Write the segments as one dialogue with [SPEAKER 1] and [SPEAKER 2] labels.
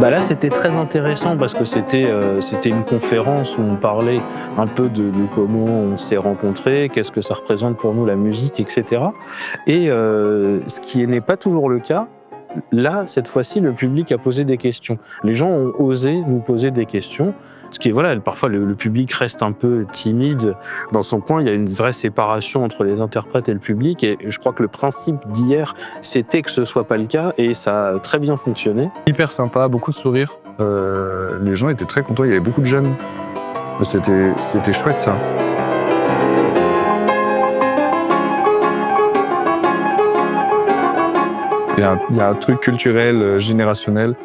[SPEAKER 1] Bah là, c'était très intéressant parce que c'était une conférence où on parlait un peu de comment on s'est rencontrés, qu'est-ce que ça représente pour nous la musique, et cetera. Et ce qui n'est pas toujours le cas, là, cette fois-ci, le public a posé des questions. Les gens ont osé nous poser des questions. Ce qui est, voilà, parfois le public reste un peu timide dans son coin. Il y a une vraie séparation entre les interprètes et le public. Et je crois que le principe d'hier, c'était que ce soit pas le cas. Et ça a très bien fonctionné.
[SPEAKER 2] Hyper sympa, beaucoup de sourires. Les gens étaient très contents, il y avait beaucoup de jeunes. C'était chouette ça. Il y a un truc culturel, générationnel,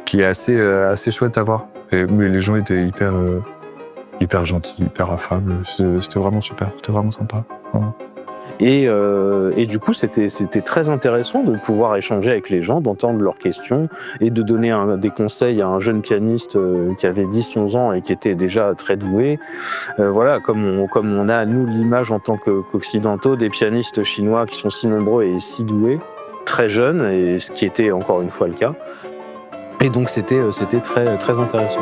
[SPEAKER 2] qui est assez chouette à voir. Mais les gens étaient hyper gentils, hyper affables. C'était vraiment super, c'était vraiment sympa. Vraiment.
[SPEAKER 1] Et du coup, c'était très intéressant de pouvoir échanger avec les gens, d'entendre leurs questions et de donner des conseils à un jeune pianiste qui avait 10-11 ans et qui était déjà très doué. Voilà, comme on a, nous, l'image en tant qu'occidentaux des pianistes chinois qui sont si nombreux et si doués, très jeunes, et ce qui était encore une fois le cas. Et donc, c'était très, très intéressant.